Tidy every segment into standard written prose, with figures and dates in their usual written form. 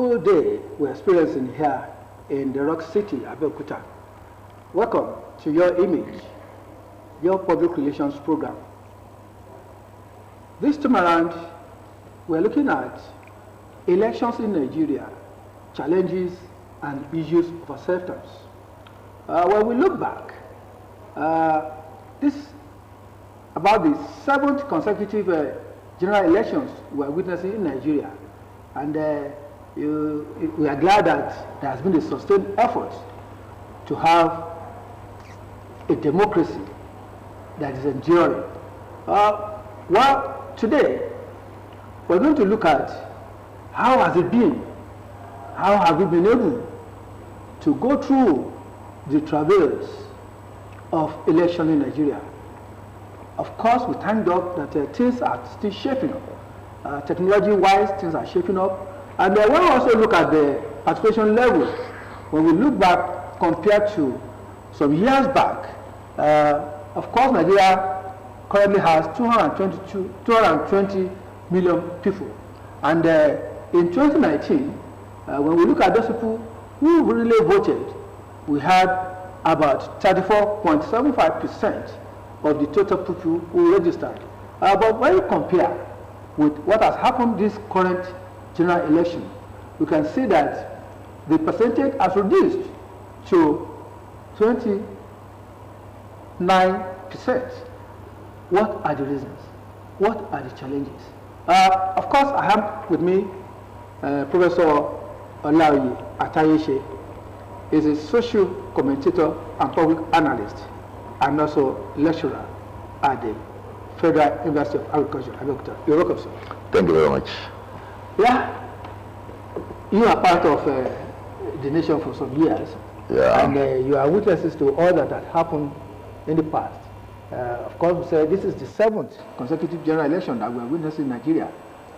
cool day we're experiencing here in the Rock City, Abeokuta. Welcome to Your Image, your public relations program. This time around, we're looking at elections in Nigeria, challenges and issues of acceptance. When we look back, about the 7th consecutive general elections we're witnessing in Nigeria, and we are glad that there has been a sustained effort to have a democracy that is enduring. Well, today we're going to look at how has it been, how have we been able to go through the travails of election in Nigeria. Of course, we thank God that things are still shaping up. Technology-wise, things are shaping up. And when we also look at the participation level, when we look back compared to some years back, of course, Nigeria currently has 220 million people. And in 2019, when we look at those people who really voted, we had about 34.75% of the total people who registered. But when you compare with what has happened this current general election, we can see that the percentage has reduced to 29%. What are the reasons? What are the challenges? Of course, I have with me Professor OLAOYE ATAYESE. Is a social commentator and public analyst, and also lecturer at the Federal University of Agriculture, Abeokuta. You're welcome, sir. Thank you very much. Yeah, you are part of the nation for some years, and you are witnesses to all that had happened in the past. Of course, we say this is the 7th consecutive general election that we are witnessing in Nigeria,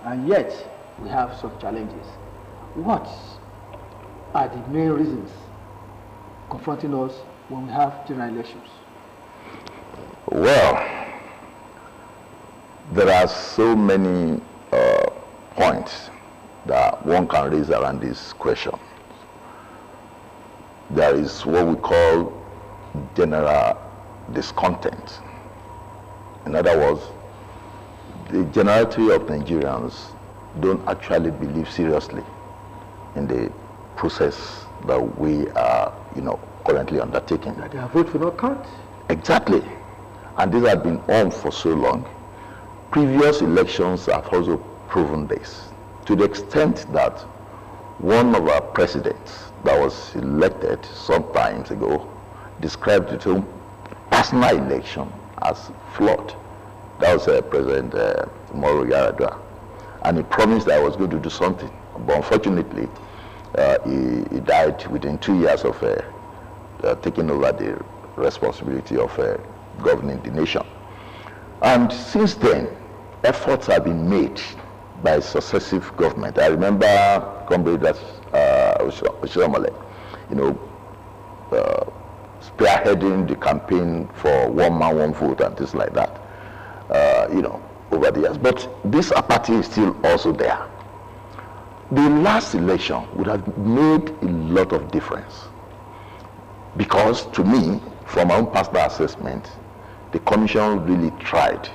and yet we have some challenges. What are the main reasons confronting us when we have general elections? Well, there are so many points that one can raise around this question. There is what we call general discontent. In other words, the generality of Nigerians don't actually believe seriously in the process that we are, currently undertaking. That their vote will not count? Exactly. And this has been on for so long. Previous elections have also proven this, to the extent that one of our presidents that was elected some time ago described his own personal election as flawed. That was President Yaradua. And he promised that he was going to do something. But unfortunately, he died within 2 years of taking over the responsibility of governing the nation. And since then, efforts have been made by successive government. I remember Comrade Oshiomhole, spearheading the campaign for one man, one vote and things like that, over the years. But this apathy is still also there. The last election would have made a lot of difference, because to me, from my own personal assessment, the commission really tried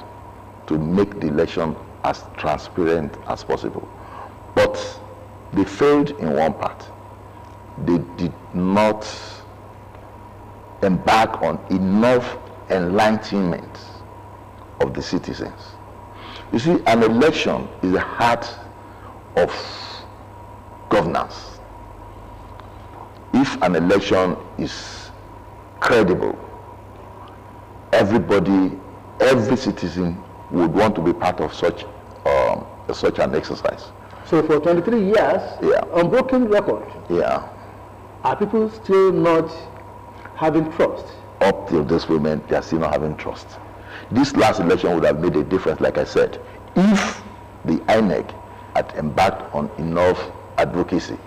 to make the election as transparent as possible. But they failed in one part. They did not embark on enough enlightenment of the citizens. You see, an election is the heart of governance. If an election is credible, every citizen would want to be part of such an exercise. So for 23 years, unbroken record, are people still not having trust? Up till this moment, they are still not having trust. This last election would have made a difference, like I said, if the INEC had embarked on enough advocacy,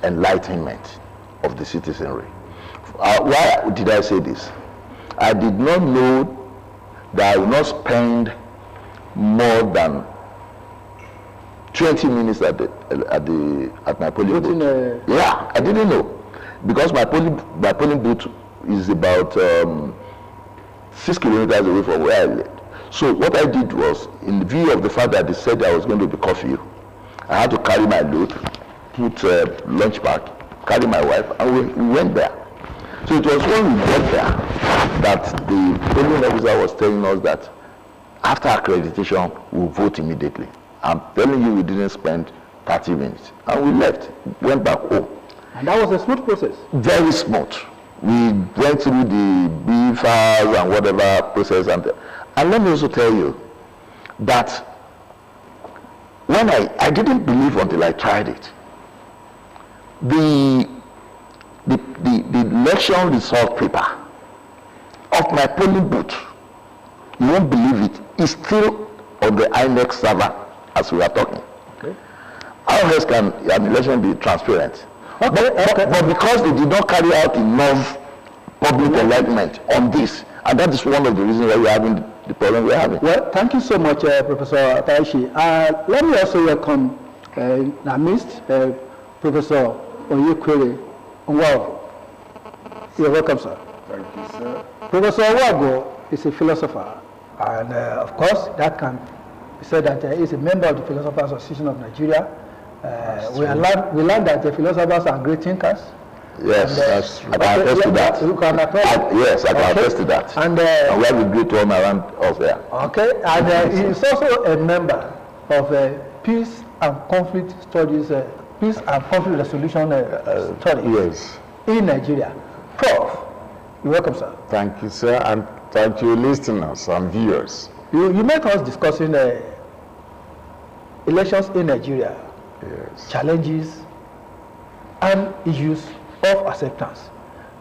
enlightenment of the citizenry. Why did I say this? I did not know that I would not spend more than 20 minutes at my polling booth. Yeah, I didn't know, because my polling booth is about 6 kilometers away from where I lived. So what I did was, in view of the fact that they said I was going to be curfew, I had to carry my load, put lunch bag, carry my wife, and we went there. So it was when we got there that the polling officer was telling us that after accreditation, we'll vote immediately. I'm telling you, we didn't spend 30 minutes. And we left, went back home. And that was a smooth process? Very smooth. We went through the BFAs and whatever process. And let me also tell you that when I didn't believe until I tried it. The election result paper of my polling booth, you won't believe it, is still on the INEC server as we are talking. Okay. How else can an election be transparent? Okay. But because they did not carry out enough public enlightenment on this, and that is one of the reasons why we are having the problem we are having. Well, thank you so much, Professor ATAYESE. Let me also welcome ANALYST, Professor ONYEKWERE. You're welcome, sir. Thank you, sir. Professor ONYEKWERE is a philosopher, and of course, that can be said that he is a member of the Philosophers Association of Nigeria. We learned that the philosophers are great thinkers. Yes, I can attest to that. Yes, I can attest to that. And we have a great one around us there. Okay, and he is also a member of Peace and Conflict Studies, Peace and Conflict Resolution Studies in Nigeria. Prof, you're welcome, sir. Thank you, sir, and thank you, listeners and viewers. You met us discussing elections in Nigeria, challenges and issues of acceptance.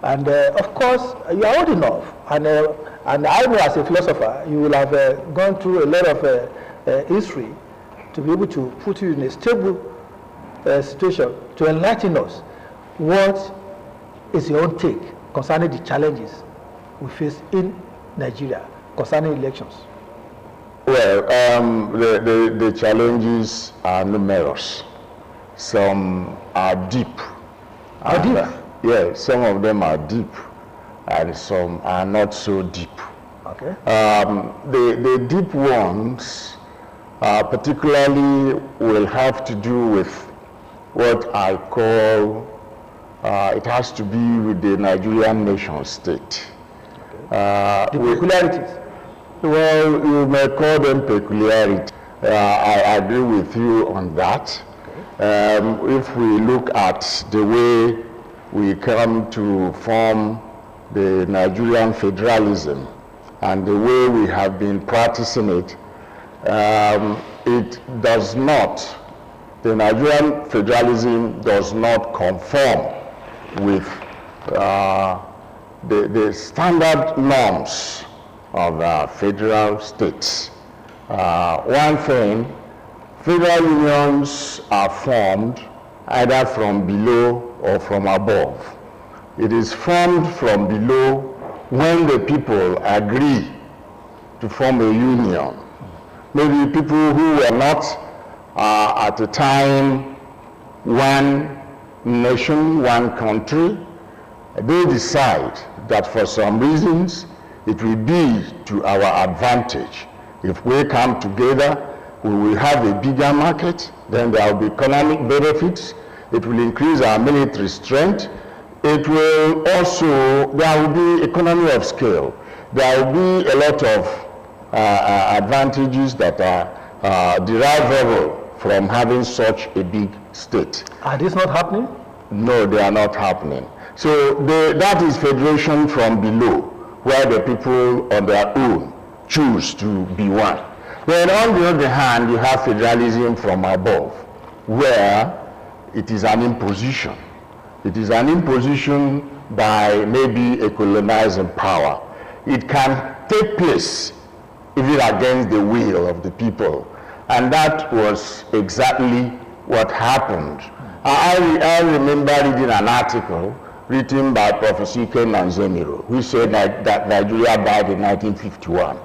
And of course, you are old enough, and I know as a philosopher, you will have gone through a lot of history to be able to put you in a stable situation to enlighten us. What is your own take concerning the challenges we face in Nigeria concerning elections? Well, the challenges are numerous. Some are deep. Yeah, some of them are deep, and some are not so deep. Okay. The deep ones particularly will have to do with what I call, it has to be with the Nigerian nation state. The peculiarities? Well, you may call them peculiarities. I agree with you on that. If we look at the way we come to form the Nigerian federalism and the way we have been practicing it, it does not, the Nigerian federalism does not conform with the standard norms of federal states. One thing, federal unions are formed either from below or from above. It is formed from below when the people agree to form a union. Maybe people who were not at the time one nation, one country, they decide that for some reasons it will be to our advantage. If we come together, we will have a bigger market, then there will be economic benefits, it will increase our military strength, it will also, there will be economy of scale, there will be a lot of advantages that are derivable from having such a big state. Are these not happening? No, they are not happening. So that is federation from below, where the people on their own choose to be one. Then on the other hand, you have federalism from above, where it is an imposition. It is an imposition by maybe a colonizing power. It can take place even against the will of the people. And that was exactly what happened. I remember reading an article written by Prof. Nanzemiro, who said that Nigeria died in 1951.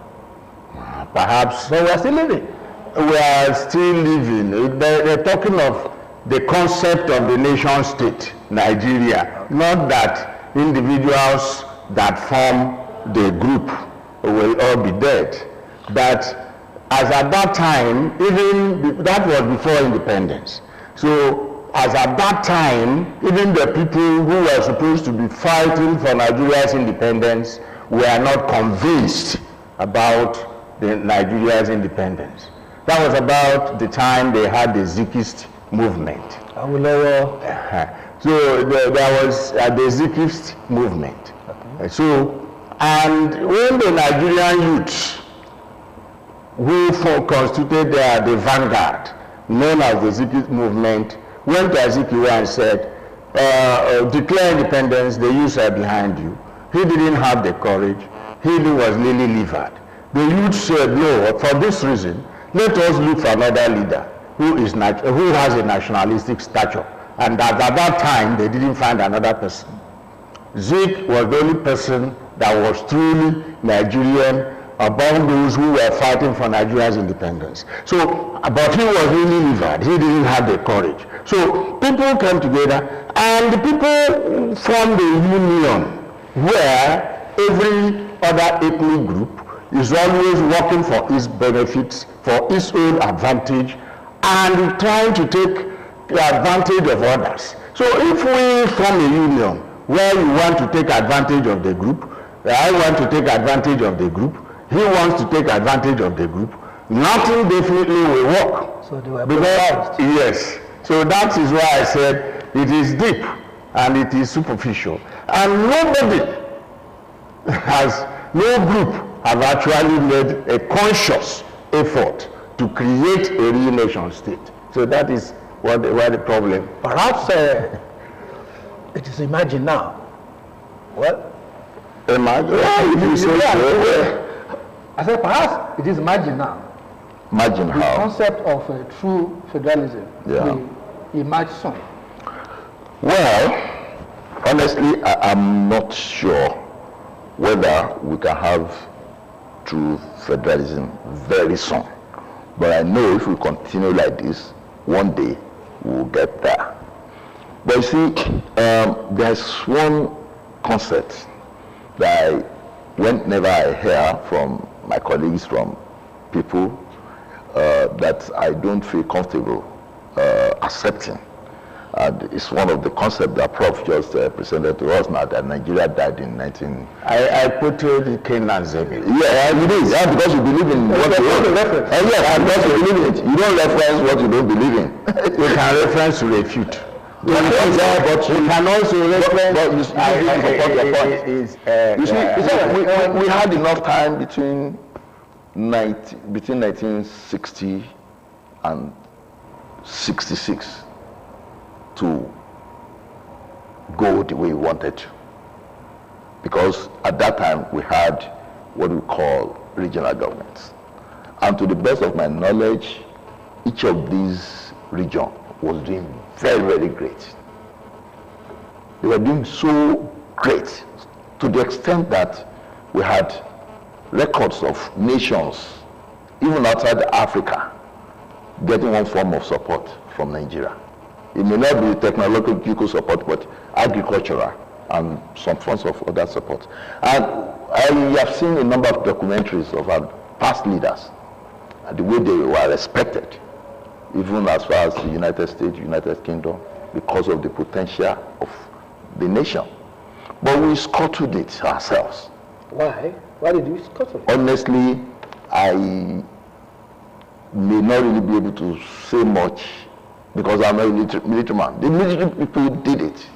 Perhaps. So we are still living. we are still living. They're talking of the concept of the nation state, Nigeria, not that individuals that form the group will all be dead. But as at that time, even that was before independence. So as at that time, even the people who were supposed to be fighting for Nigeria's independence were not convinced about Nigeria's independence. That was about the time they had the Zikist movement. So there was the Zikist movement. Okay. So, and when the Nigerian youths who constituted the vanguard, known as the Zikist movement, went to Azikiwe and said, declare independence, the youths are behind you. He didn't have the courage. He was lily-livered. The youth said, no, for this reason, let us look for another leader who has a nationalistic stature. And at that time, they didn't find another person. Zik was the only person that was truly Nigerian among those who were fighting for Nigeria's independence. So, but he was really livid. He didn't have the courage. So people came together, and the people formed a union where every other ethnic group is always working for its benefits, for its own advantage, and trying to take the advantage of others. So if we form a union where you want to take advantage of the group, I want to take advantage of the group, he wants to take advantage of the group, nothing definitely will work. So they were because, yes. So that is why I said it is deep and it is superficial. And nobody has, no group have actually made a conscious effort to create a real nation state. So that is where the problem. Perhaps it is imagined now. Well, imagine. If you say so. I said perhaps it is imagined now. Imagine the how. The concept of true federalism will emerge soon. Well, honestly, I'm not sure whether we can have true federalism very soon. But I know if we continue like this, one day we'll get there. But you see, there's one concept that whenever I hear from my colleagues, from people, that I don't feel comfortable accepting. And it's one of the concepts that Prof just presented to us now, that Nigeria died in 19... I put the Kenyan Zemi. Yeah, it is. Yeah, because you believe in what you don't reference. Yes, because you believe in it. You don't reference what you don't believe in. You can reference to refute. But you can also reference... But you support your point. You see, we had enough time between 1960 and 66 to go the way we wanted to. Because at that time we had what we call regional governments. And to the best of my knowledge, each of these regions was doing very, very great. They were doing so great to the extent that we had records of nations, even outside Africa, getting one form of support from Nigeria. It may not be technological support, but agricultural and some forms of other support. And I have seen a number of documentaries of our past leaders and the way they were respected, even as far as the United States, United Kingdom, because of the potential of the nation. But we scuttled it ourselves. Why? Why did you scuttle it? Honestly, I may not really be able to say much because I'm a military man. The military people did it.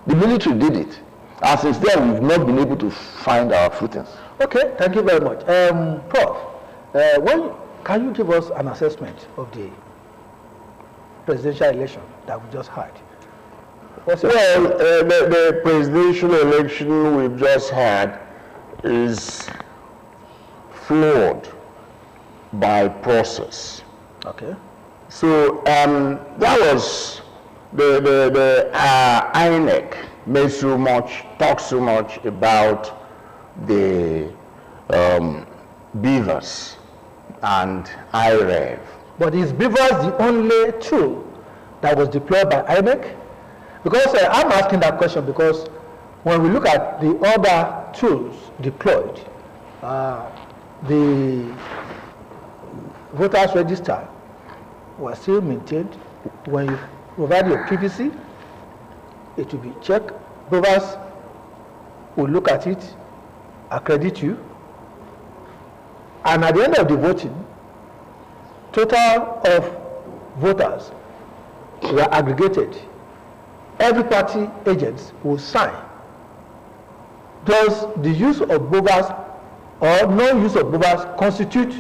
The military did it. And since then, we've not been able to find our footings. Okay, thank you very much. Prof, can you give us an assessment of the presidential election that we just had? Well, the presidential election we've just had is flawed by process. Okay. So that was the INEC talked so much about the beavers and IREV. But is BVAS the only tool that was deployed by INEC? Because I'm asking that question because when we look at the other tools deployed, the voters register was still maintained. When you provide your PVC, it will be checked. BVAS will look at it, accredit you, and at the end of the voting, total of voters were aggregated. Every party agents will sign. Does the use of BVAS or no use of BVAS constitute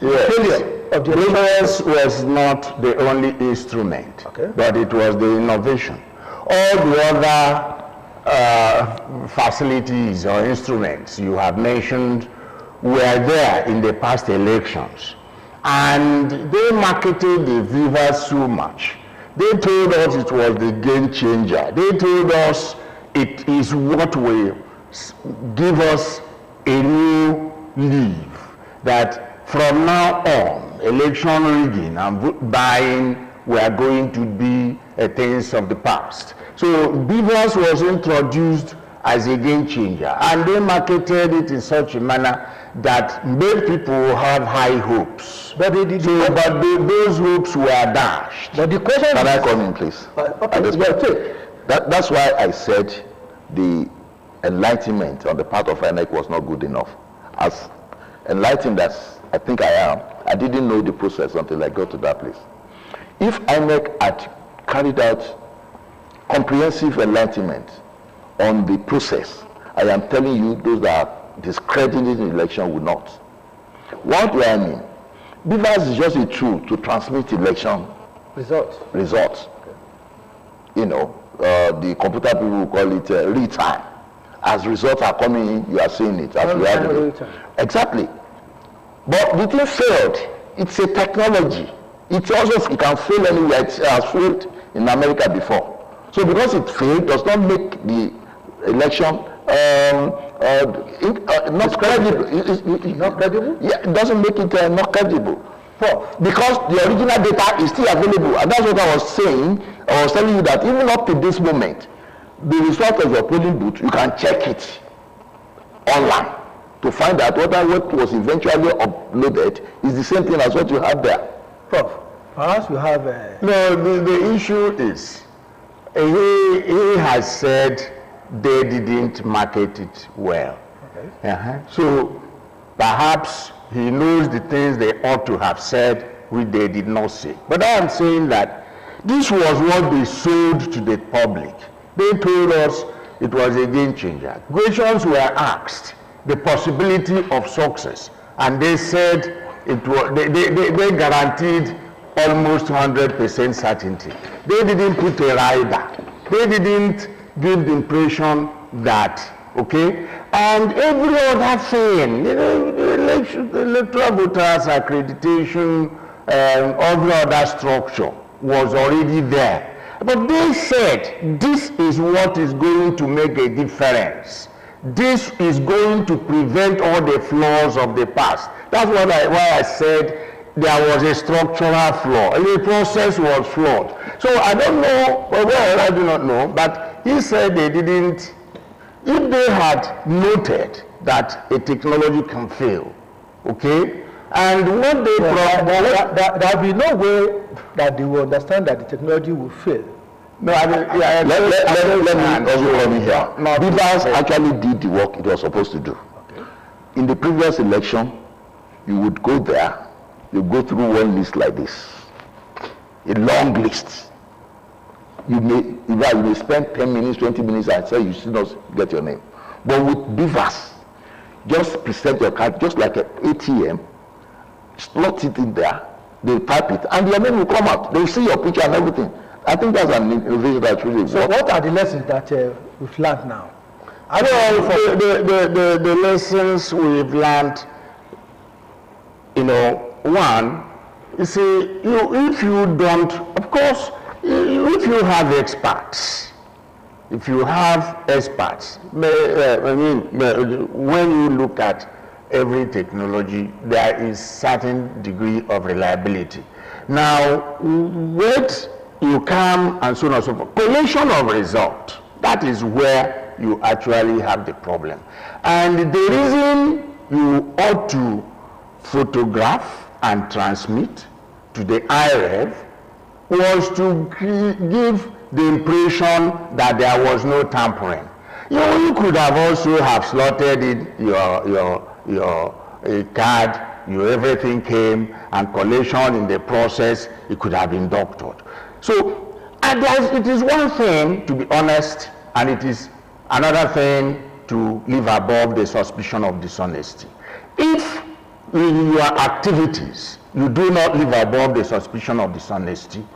failure of the election? BVAS was not the only instrument, but it was the innovation. All the other facilities or instruments you have mentioned were there in the past elections, and they marketed the BVAS so much. They told us it was the game changer. They told us it is what will give us a new leaf, that from now on, election rigging and vote buying were going to be a things of the past. So BVAS was introduced as a game changer, and they marketed it in such a manner that made people have high hopes. But those hopes were dashed. But the question Can I come in, please? That's why I said the enlightenment on the part of INEC was not good enough. As enlightened as I think I am, I didn't know the process until I got to that place. If INEC had carried out comprehensive enlightenment on the process, I am telling you, those that are discrediting the election would not. What do I mean? BVAS is just a tool to transmit election results. Okay. You know, the computer people will call it real time. As results are coming in, you are seeing it. Exactly. But the thing failed. It's a technology. It can fail anywhere. It has failed in America before. So because it failed does not make the election not credible. Not credible? Yeah, it doesn't make it not credible. Prof. Because the original data is still available, and that's what I was saying. I was telling you that even up to this moment, the result of your polling booth, you can check it online to find out whether what was eventually uploaded is the same thing as what you have there. Prof, perhaps you have No, the issue is, he has said they didn't market it well. Okay. So perhaps he knows the things they ought to have said, which they did not say. But I am saying that this was what they sold to the public. They told us it was a game changer. Questions were asked, the possibility of success, and they said it was, they guaranteed almost 100% certainty. They didn't put a rider. They didn't give the impression that, okay, and every other thing, you know, the electoral voters accreditation and every other structure was already there. But they said this is what is going to make a difference. This is going to prevent all the flaws of the past. That's why I said there was a structural flaw. And the process was flawed. So I don't know, well, I do not know, but he said they didn't. If they had noted that a technology can fail, okay, and what they there will be no way that they will understand that the technology will fail. No, I mean, let me also come in here. BVAS actually did the work it was supposed to do. Okay. In the previous election, you would go there, you go through one list like this, a long list. You may spend 10 minutes, 20 minutes and say you still not get your name. But with BVAS, just present your card, just like an ATM, slot it in there, they type it, and your name will come out. They will see your picture and everything. I think that's an innovation that really works. So what are the lessons that we've learned now? The lessons we've learned, you know, one, you see, if you don't, of course, if you have experts, when you look at every technology, there is certain degree of reliability. Now, what you come and so on and so forth, collation of result, that is where you actually have the problem. And the reason you ought to photograph and transmit to the IREV was to give the impression that there was no tampering. You could have also have slotted in your card, everything came, and collation in the process, it could have been doctored. So it is one thing to be honest, and it is another thing to live above the suspicion of dishonesty. If in your activities you do not live above the suspicion of dishonesty,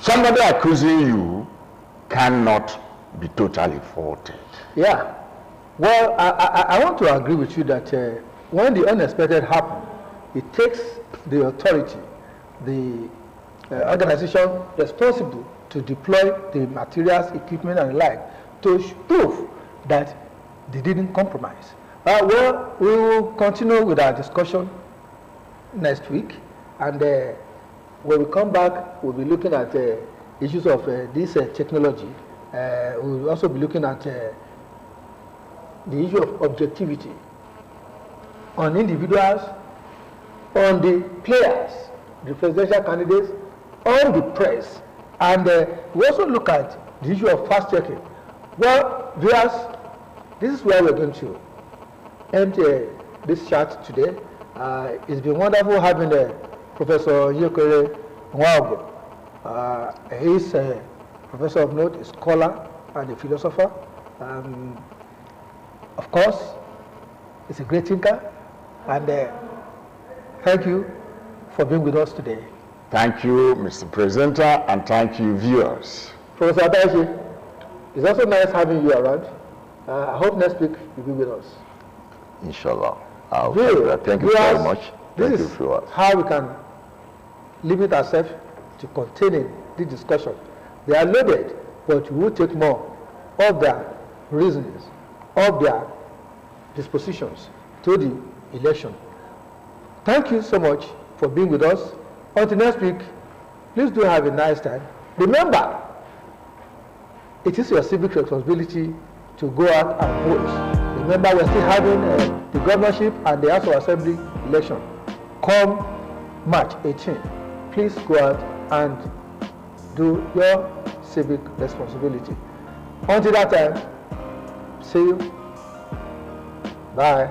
somebody accusing you cannot be totally faulted. Yeah. Well, I want to agree with you that when the unexpected happens, it takes the authority, the organization responsible to deploy the materials, equipment, and the like to prove that they didn't compromise. Well, we will continue with our discussion next week, and when we come back, we'll be looking at issues of this technology. We'll also be looking at the issue of objectivity on individuals, on the players, the presidential candidates, on the press, and we also look at the issue of fast-checking. Well, viewers, this is where we're going to end this chat today. It's been wonderful having Professor ONYEKWERE NWAORGU. He's a professor of note, a scholar, and a philosopher. Of course, he's a great thinker, and thank you for being with us today. Thank you, Mr. Presenter, and thank you, viewers. Professor ATAYESE, it's also nice having you around. I hope next week you'll be with us. Inshallah. Thank you very much. This is how we can limit ourselves to containing this discussion. They are loaded, but we will take more of their reasonings, of their dispositions to the election. Thank you so much for being with us. Until next week, please do have a nice time. Remember, it is your civic responsibility to go out and vote. Remember, we're still having the governorship and the House of Assembly election. Come March 18, please go out and do your civic responsibility. Until that time, see you. Bye.